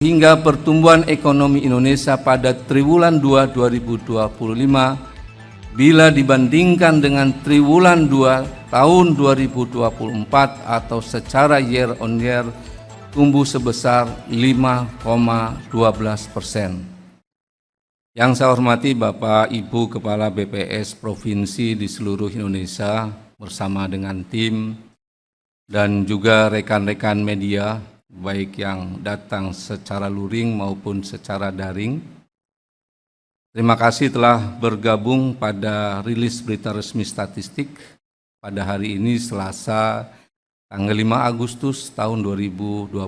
hingga pertumbuhan ekonomi Indonesia pada triwulan 2 2025 bila dibandingkan dengan triwulan 2 tahun 2024 atau secara year on year tumbuh sebesar 5,12%. Yang saya hormati Bapak Ibu Kepala BPS Provinsi di seluruh Indonesia bersama dengan tim dan juga rekan-rekan media baik yang datang secara luring maupun secara daring. Terima kasih telah bergabung pada rilis berita resmi statistik pada hari ini Selasa tanggal 5 Agustus tahun 2025.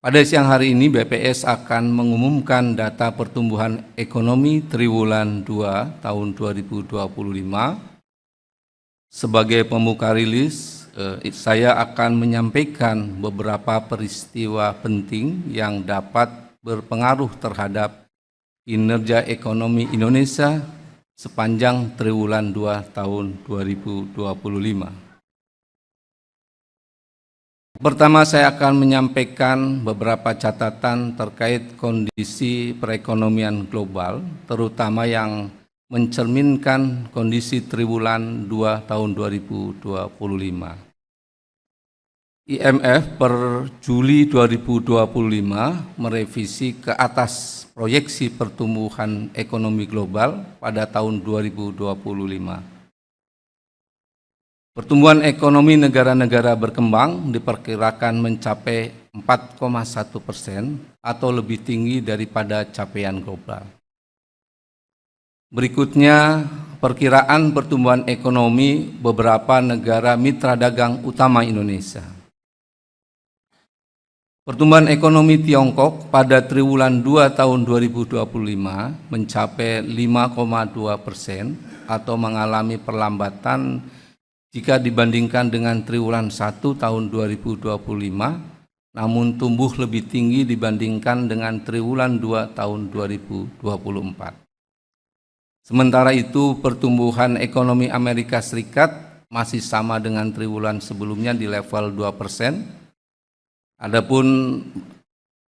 Pada siang hari ini BPS akan mengumumkan data pertumbuhan ekonomi triwulan 2 tahun 2025. Sebagai pembuka rilis, saya akan menyampaikan beberapa peristiwa penting yang dapat berpengaruh terhadap kinerja ekonomi Indonesia sepanjang triwulan 2 tahun 2025. Pertama, saya akan menyampaikan beberapa catatan terkait kondisi perekonomian global, terutama yang mencerminkan kondisi triwulan 2 tahun 2025. IMF per Juli 2025 merevisi ke atas proyeksi pertumbuhan ekonomi global pada tahun 2025. Pertumbuhan ekonomi negara-negara berkembang diperkirakan mencapai 4,1% atau lebih tinggi daripada capaian global. Berikutnya, perkiraan pertumbuhan ekonomi beberapa negara mitra dagang utama Indonesia. Pertumbuhan ekonomi Tiongkok pada triwulan 2 tahun 2025 mencapai 5,2% atau mengalami perlambatan jika dibandingkan dengan triwulan 1 tahun 2025, namun tumbuh lebih tinggi dibandingkan dengan triwulan 2 tahun 2024. Sementara itu, pertumbuhan ekonomi Amerika Serikat masih sama dengan triwulan sebelumnya di level 2%. Adapun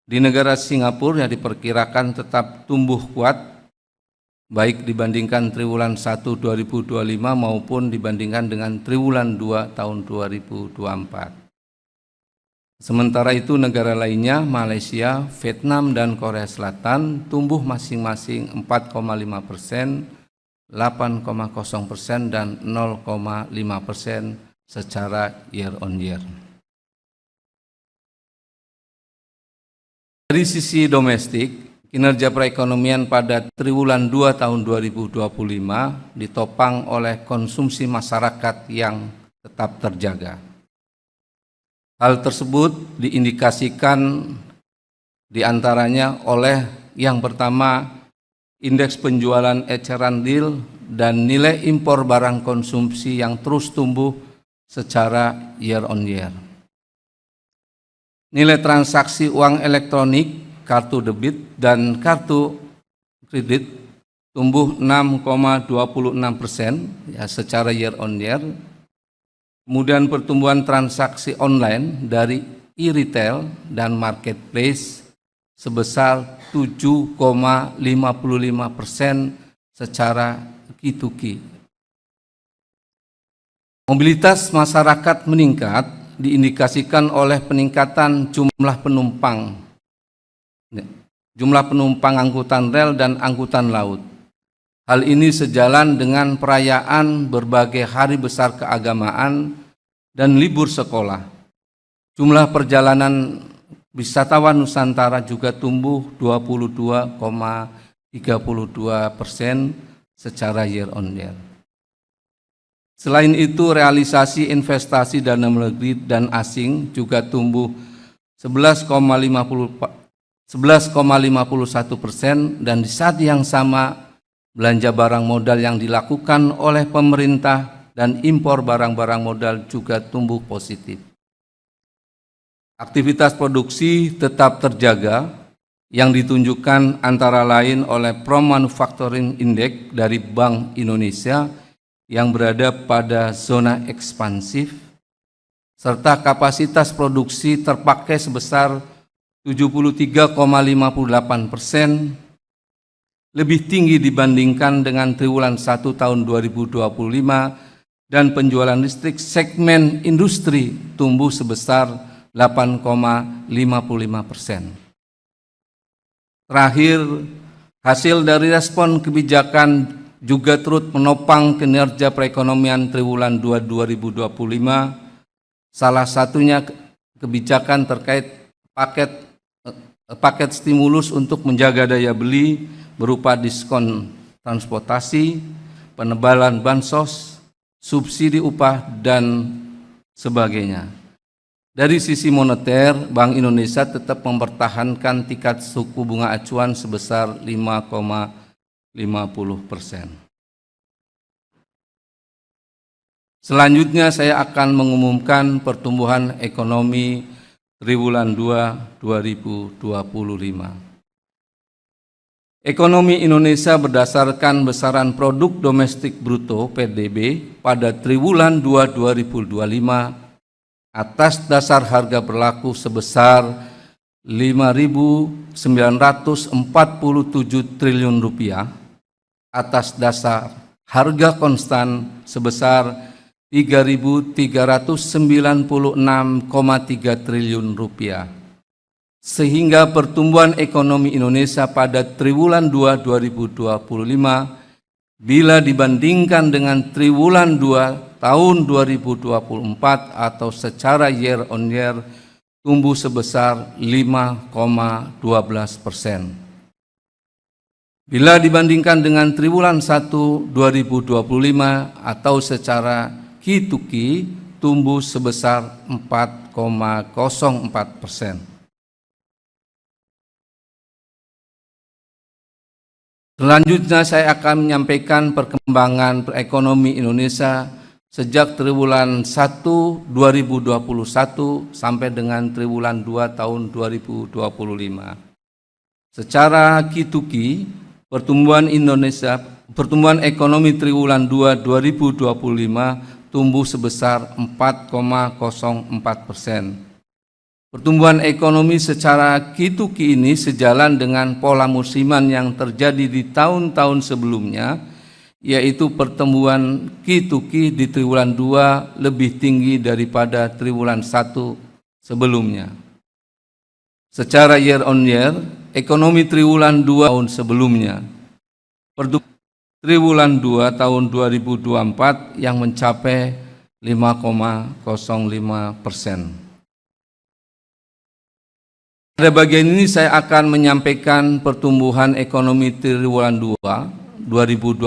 di negara Singapura yang diperkirakan tetap tumbuh kuat baik dibandingkan triwulan 1 2025 maupun dibandingkan dengan triwulan 2 tahun 2024. Sementara itu negara lainnya Malaysia, Vietnam dan Korea Selatan tumbuh masing-masing 4,5%, 8,0% dan 0,5% secara year on year. Dari sisi domestik, kinerja perekonomian pada triwulan 2 tahun 2025 ditopang oleh konsumsi masyarakat yang tetap terjaga. Hal tersebut diindikasikan diantaranya oleh yang pertama, indeks penjualan eceran deal dan nilai impor barang konsumsi yang terus tumbuh secara year on year. Nilai transaksi uang elektronik, kartu debit, dan kartu kredit tumbuh 6,26% ya, secara year on year. Kemudian pertumbuhan transaksi online dari e-retail dan marketplace sebesar 7,55% secara Q2Q. Mobilitas masyarakat meningkat diindikasikan oleh peningkatan jumlah penumpang angkutan rel dan angkutan laut. Hal ini sejalan dengan perayaan berbagai hari besar keagamaan dan libur sekolah. Jumlah perjalanan wisatawan Nusantara juga tumbuh 22,32% secara year on year. Selain itu, realisasi investasi dalam negeri dan asing juga tumbuh 11,51% dan di saat yang sama belanja barang modal yang dilakukan oleh pemerintah dan impor barang-barang modal juga tumbuh positif. Aktivitas produksi tetap terjaga yang ditunjukkan antara lain oleh Pro-Manufacturing Index dari Bank Indonesia yang berada pada zona ekspansif serta kapasitas produksi terpakai sebesar 73,58%, lebih tinggi dibandingkan dengan triwulan 1 tahun 2025, dan penjualan listrik segmen industri tumbuh sebesar 8,55%. Terakhir, hasil dari respon kebijakan juga turut menopang kinerja perekonomian triwulan 2 2025, salah satunya kebijakan terkait paket stimulus untuk menjaga daya beli berupa diskon transportasi, penebalan bansos, subsidi upah, dan sebagainya. Dari sisi moneter, Bank Indonesia tetap mempertahankan tingkat suku bunga acuan sebesar 5,50%. Selanjutnya saya akan mengumumkan pertumbuhan ekonomi triwulan 2 2025. Ekonomi Indonesia berdasarkan besaran produk domestik bruto (PDB) pada triwulan 2 2025 atas dasar harga berlaku sebesar Rp5.947 triliun, atas dasar harga konstan sebesar Rp3.396,3 triliun, sehingga pertumbuhan ekonomi Indonesia pada triwulan 2 2025 bila dibandingkan dengan triwulan 2 tahun 2024 atau secara year on year tumbuh sebesar 5,12%. Bila dibandingkan dengan triwulan 1 2025 atau secara Q2Q tumbuh sebesar 4,04%. Selanjutnya saya akan menyampaikan perkembangan perekonomian Indonesia sejak triwulan 1 2021 sampai dengan triwulan 2 tahun 2025. Secara Q2Q, pertumbuhan ekonomi triwulan 2 2025 tumbuh sebesar 4,04%. Pertumbuhan ekonomi secara Q2Q ini sejalan dengan pola musiman yang terjadi di tahun-tahun sebelumnya, yaitu pertumbuhan Q2Q di triwulan 2 lebih tinggi daripada triwulan 1 sebelumnya. Secara year on year, ekonomi triwulan 2 tahun sebelumnya, triwulan 2 tahun 2024 yang mencapai 5,05%. Pada bagian ini saya akan menyampaikan pertumbuhan ekonomi triwulan 2 2025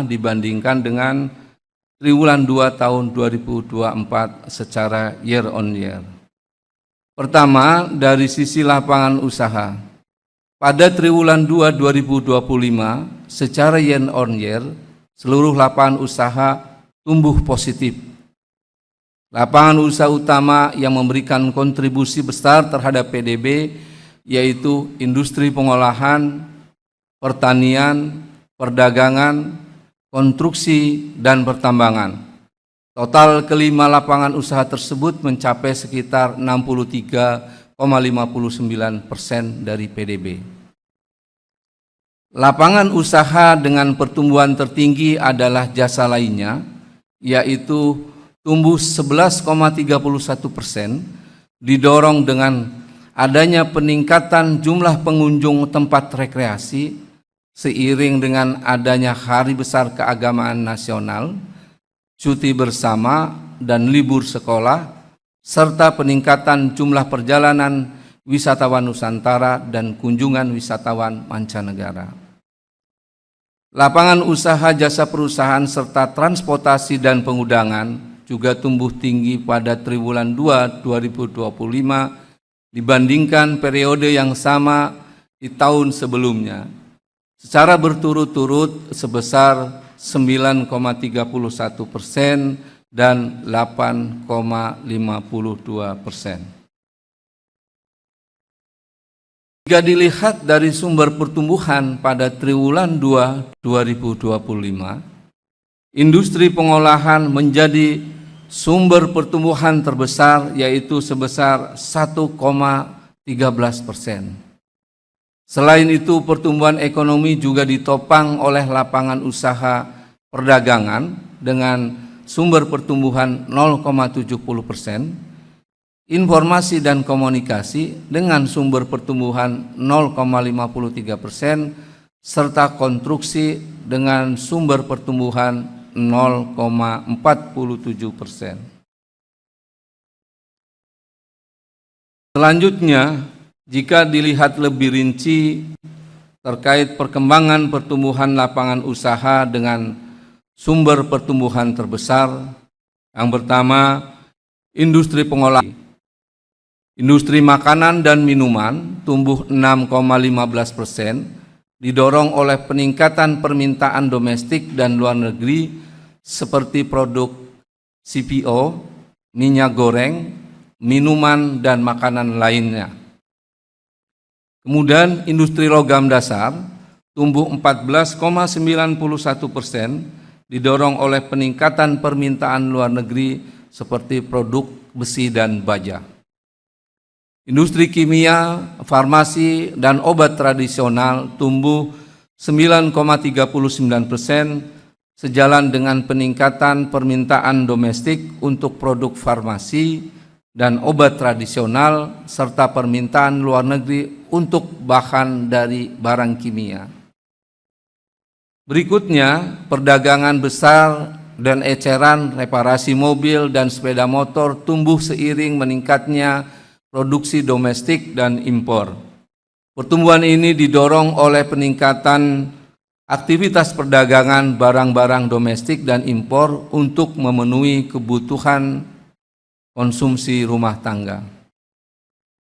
dibandingkan dengan triwulan 2 tahun 2024 secara year on year. Pertama, dari sisi lapangan usaha. Pada triwulan 2 2025 secara year on year seluruh lapangan usaha tumbuh positif. Lapangan usaha utama yang memberikan kontribusi besar terhadap PDB yaitu industri pengolahan, pertanian, perdagangan, konstruksi, dan pertambangan. Total kelima lapangan usaha tersebut mencapai sekitar 63,59% dari PDB. Lapangan usaha dengan pertumbuhan tertinggi adalah jasa lainnya, yaitu tumbuh 11,31%, didorong dengan adanya peningkatan jumlah pengunjung tempat rekreasi seiring dengan adanya hari besar keagamaan nasional, cuti bersama, dan libur sekolah, serta peningkatan jumlah perjalanan wisatawan Nusantara dan kunjungan wisatawan mancanegara. Lapangan usaha jasa perusahaan serta transportasi dan pengudangan juga tumbuh tinggi pada triwulan 2 2025 dibandingkan periode yang sama di tahun sebelumnya, secara berturut-turut sebesar 9,31% dan 8,52%. Jika dilihat dari sumber pertumbuhan pada triwulan 2 2025, industri pengolahan menjadi sumber pertumbuhan terbesar yaitu sebesar 1,13%. Selain itu, pertumbuhan ekonomi juga ditopang oleh lapangan usaha perdagangan dengan sumber pertumbuhan 0,70%, informasi dan komunikasi dengan sumber pertumbuhan 0,53%, serta konstruksi dengan sumber pertumbuhan 0,47%. Selanjutnya, jika dilihat lebih rinci terkait perkembangan pertumbuhan lapangan usaha dengan sumber pertumbuhan terbesar, yang pertama, industri pengolahan. Industri makanan dan minuman tumbuh 6,15%, didorong oleh peningkatan permintaan domestik dan luar negeri seperti produk CPO, minyak goreng, minuman, dan makanan lainnya. Kemudian industri logam dasar tumbuh 14,91%, didorong oleh peningkatan permintaan luar negeri seperti produk besi dan baja. Industri kimia, farmasi, dan obat tradisional tumbuh 9,39%, sejalan dengan peningkatan permintaan domestik untuk produk farmasi dan obat tradisional, serta permintaan luar negeri untuk bahan dari barang kimia. Berikutnya, perdagangan besar dan eceran, reparasi mobil dan sepeda motor tumbuh seiring meningkatnya produksi domestik dan impor. Pertumbuhan ini didorong oleh peningkatan aktivitas perdagangan barang-barang domestik dan impor untuk memenuhi kebutuhan konsumsi rumah tangga.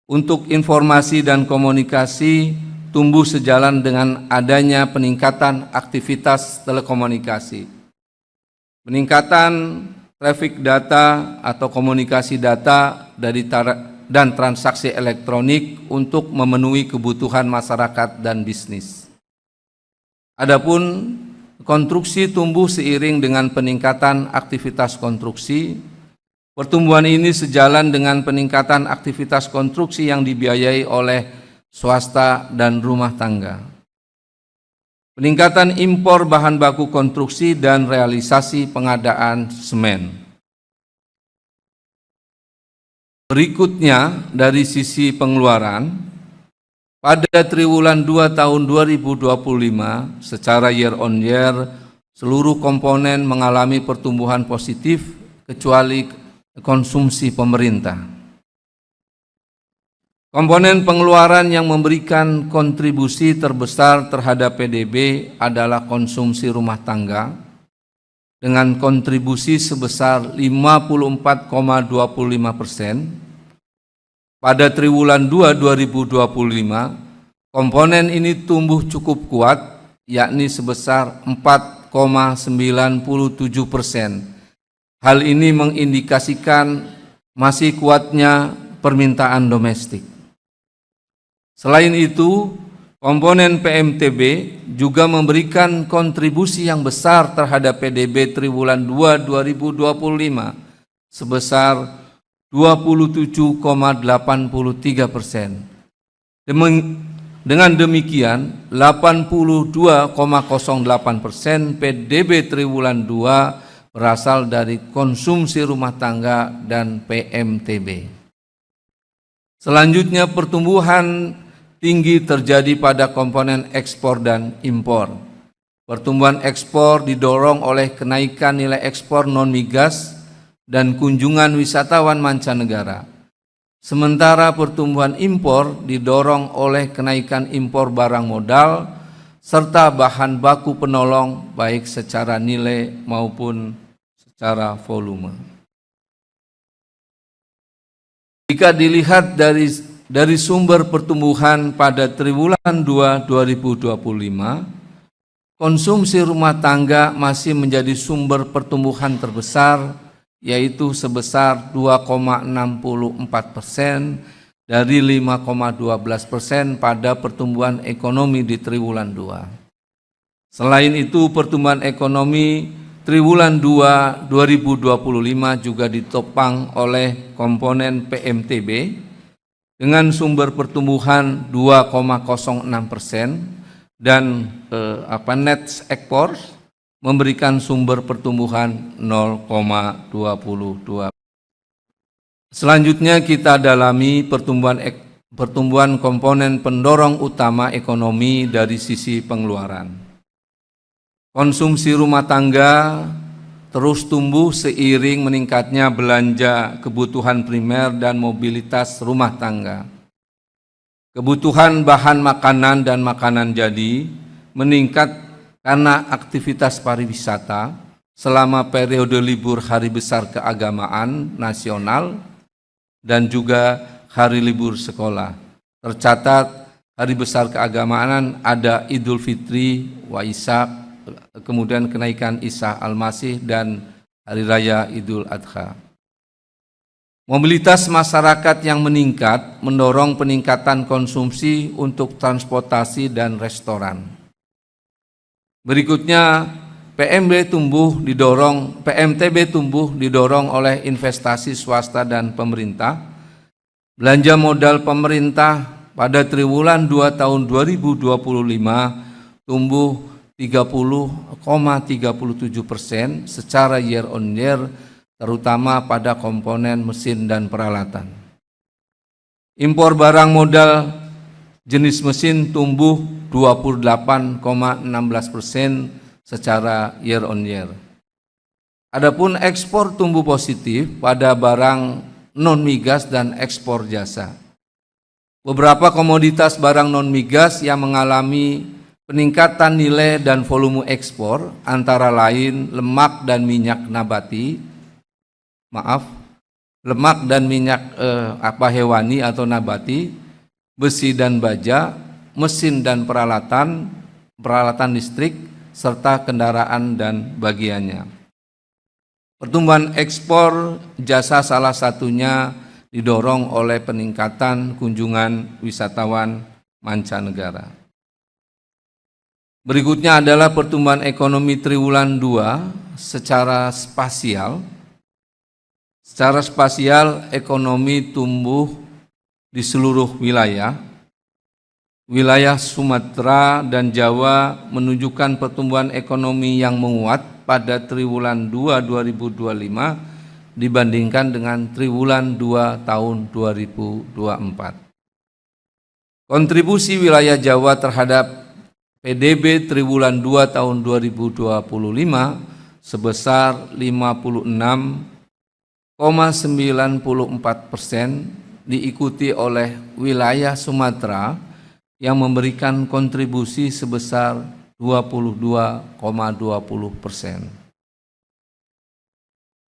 Untuk informasi dan komunikasi tumbuh sejalan dengan adanya peningkatan aktivitas telekomunikasi. Peningkatan traffic data atau komunikasi data dan transaksi elektronik untuk memenuhi kebutuhan masyarakat dan bisnis. Adapun konstruksi tumbuh seiring dengan peningkatan aktivitas konstruksi. Pertumbuhan ini sejalan dengan peningkatan aktivitas konstruksi yang dibiayai oleh swasta dan rumah tangga. Peningkatan impor bahan baku konstruksi dan realisasi pengadaan semen. Berikutnya, dari sisi pengeluaran, pada triwulan 2 tahun 2025 secara year on year, seluruh komponen mengalami pertumbuhan positif kecuali konsumsi pemerintah. Komponen pengeluaran yang memberikan kontribusi terbesar terhadap PDB adalah konsumsi rumah tangga dengan kontribusi sebesar 54,25%. Pada triwulan 2 2025, komponen ini tumbuh cukup kuat, yakni sebesar 4,97%. Hal ini mengindikasikan masih kuatnya permintaan domestik. Selain itu, komponen PMTB juga memberikan kontribusi yang besar terhadap PDB triwulan 2 2025 sebesar 27,83%. Dengan demikian, 82,08% PDB triwulan 2 berasal dari konsumsi rumah tangga dan PMTB. Selanjutnya, pertumbuhan tinggi terjadi pada komponen ekspor dan impor. Pertumbuhan ekspor didorong oleh kenaikan nilai ekspor non-migas dan kunjungan wisatawan mancanegara. Sementara pertumbuhan impor didorong oleh kenaikan impor barang modal serta bahan baku penolong baik secara nilai maupun secara volume. Jika dilihat dari sumber pertumbuhan pada triwulan 2 2025, konsumsi rumah tangga masih menjadi sumber pertumbuhan terbesar, yaitu sebesar 2,64% dari 5,12% pada pertumbuhan ekonomi di triwulan 2. Selain itu, pertumbuhan ekonomi triwulan 2 2025 juga ditopang oleh komponen PMTB dengan sumber pertumbuhan 2,06% dan net ekspor memberikan sumber pertumbuhan 0,22%. Selanjutnya kita dalami pertumbuhan komponen pendorong utama ekonomi dari sisi pengeluaran. Konsumsi rumah tangga terus tumbuh seiring meningkatnya belanja kebutuhan primer dan mobilitas rumah tangga. Kebutuhan bahan makanan dan makanan jadi meningkat karena aktivitas pariwisata selama periode libur hari besar keagamaan nasional dan juga hari libur sekolah. Tercatat hari besar keagamaan ada Idul Fitri, Waisak, kemudian kenaikan Isa Al-Masih dan Hari Raya Idul Adha. Mobilitas masyarakat yang meningkat mendorong peningkatan konsumsi untuk transportasi dan restoran. Berikutnya, PMTB tumbuh didorong oleh investasi swasta dan pemerintah. Belanja modal pemerintah pada triwulan 2 tahun 2025 tumbuh 30,37% secara year on year, terutama pada komponen mesin dan peralatan. Impor barang modal jenis mesin tumbuh 28,16% secara year on year. Adapun ekspor tumbuh positif pada barang non-migas dan ekspor jasa. Beberapa komoditas barang non-migas yang mengalami peningkatan nilai dan volume ekspor antara lain lemak dan minyak hewani atau nabati, besi dan baja, mesin dan peralatan listrik, serta kendaraan dan bagiannya. Pertumbuhan ekspor jasa salah satunya didorong oleh peningkatan kunjungan wisatawan mancanegara. Berikutnya adalah pertumbuhan ekonomi triwulan 2 secara spasial. Secara spasial, ekonomi tumbuh di seluruh wilayah. Wilayah Sumatera dan Jawa menunjukkan pertumbuhan ekonomi yang menguat pada triwulan 2 2025 dibandingkan dengan triwulan 2 tahun 2024. Kontribusi wilayah Jawa terhadap PDB triwulan 2 tahun 2025 sebesar 56,94%, diikuti oleh wilayah Sumatera yang memberikan kontribusi sebesar 22,20%.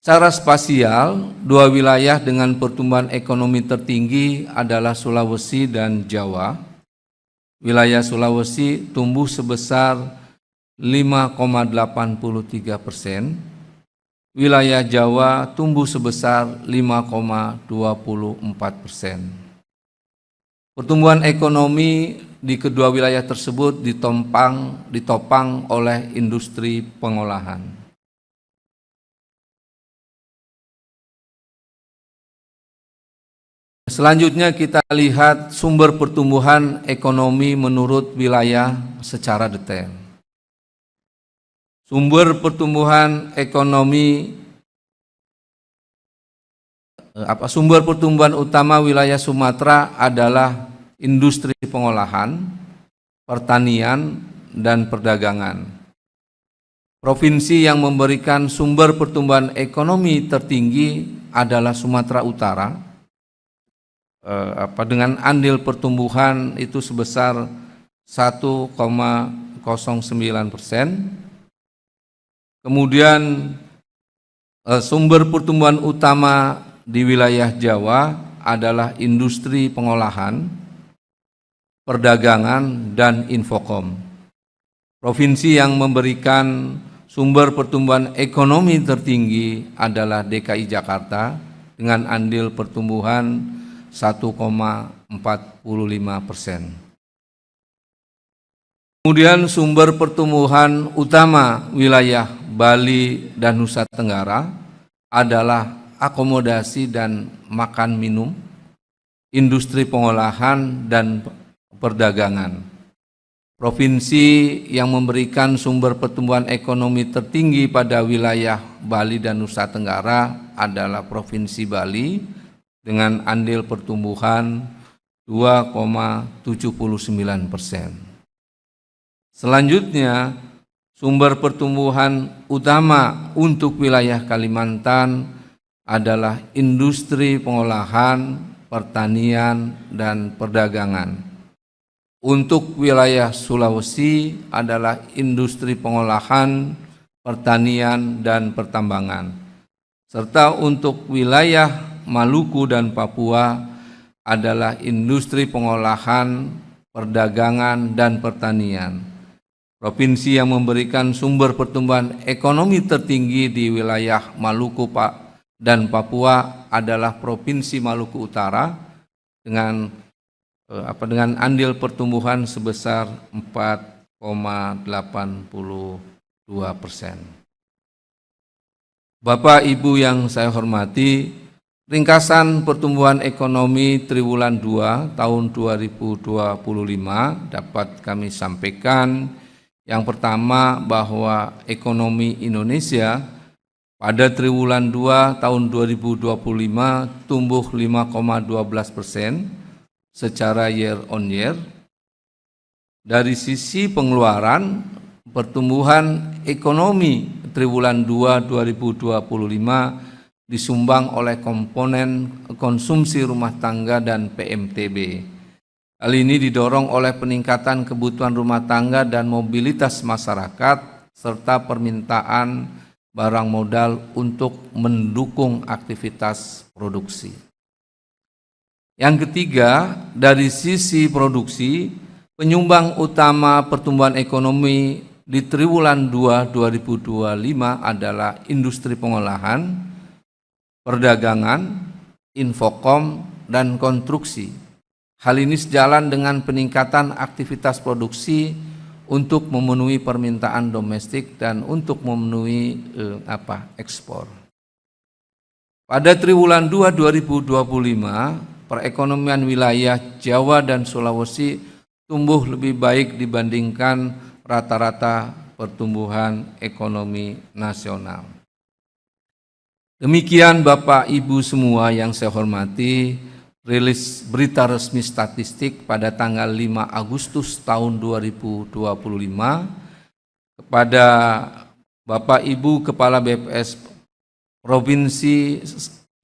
Secara spasial, dua wilayah dengan pertumbuhan ekonomi tertinggi adalah Sulawesi dan Jawa. Wilayah Sulawesi tumbuh sebesar 5,83%, wilayah Jawa tumbuh sebesar 5,24%. Pertumbuhan ekonomi di kedua wilayah tersebut ditopang oleh industri pengolahan. Selanjutnya kita lihat sumber pertumbuhan ekonomi menurut wilayah secara detail. Sumber pertumbuhan utama wilayah Sumatera adalah industri pengolahan, pertanian, dan perdagangan. Provinsi yang memberikan sumber pertumbuhan ekonomi tertinggi adalah Sumatera Utara, dengan andil pertumbuhan itu sebesar 1,09%. Kemudian sumber pertumbuhan utama di wilayah Jawa adalah industri pengolahan, perdagangan, dan infokom. Provinsi yang memberikan sumber pertumbuhan ekonomi tertinggi adalah DKI Jakarta dengan andil pertumbuhan 1,45%. Kemudian sumber pertumbuhan utama wilayah Bali dan Nusa Tenggara adalah akomodasi dan makan minum, industri pengolahan dan perdagangan. Provinsi yang memberikan sumber pertumbuhan ekonomi tertinggi pada wilayah Bali dan Nusa Tenggara adalah Provinsi Bali dengan andil pertumbuhan 2,79%. Selanjutnya, sumber pertumbuhan utama untuk wilayah Kalimantan adalah industri pengolahan, pertanian, dan perdagangan. Untuk wilayah Sulawesi adalah industri pengolahan, pertanian, dan pertambangan. Serta untuk wilayah Maluku dan Papua adalah industri pengolahan, perdagangan, dan pertanian. Provinsi yang memberikan sumber pertumbuhan ekonomi tertinggi di wilayah Maluku dan Papua adalah Provinsi Maluku Utara dengan andil pertumbuhan sebesar 4,82%. Bapak Ibu yang saya hormati, ringkasan pertumbuhan ekonomi triwulan 2 tahun 2025 dapat kami sampaikan. Yang pertama, bahwa ekonomi Indonesia pada triwulan 2 tahun 2025 tumbuh 5,12% secara year on year. Dari sisi pengeluaran, pertumbuhan ekonomi triwulan 2 2025 disumbang oleh komponen konsumsi rumah tangga dan PMTB. Hal ini didorong oleh peningkatan kebutuhan rumah tangga dan mobilitas masyarakat serta permintaan barang modal untuk mendukung aktivitas produksi. Yang ketiga, dari sisi produksi, penyumbang utama pertumbuhan ekonomi di triwulan 2 2025 adalah industri pengolahan, perdagangan, infokom, dan konstruksi. Hal ini sejalan dengan peningkatan aktivitas produksi untuk memenuhi permintaan domestik dan untuk memenuhi ekspor. Pada triwulan 2 2025, perekonomian wilayah Jawa dan Sulawesi tumbuh lebih baik dibandingkan rata-rata pertumbuhan ekonomi nasional. Demikian Bapak Ibu semua yang saya hormati, rilis berita resmi statistik pada tanggal 5 Agustus tahun 2025 kepada Bapak Ibu Kepala BPS Provinsi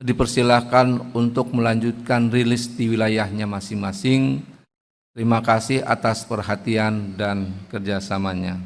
dipersilakan untuk melanjutkan rilis di wilayahnya masing-masing. Terima kasih atas perhatian dan kerjasamanya.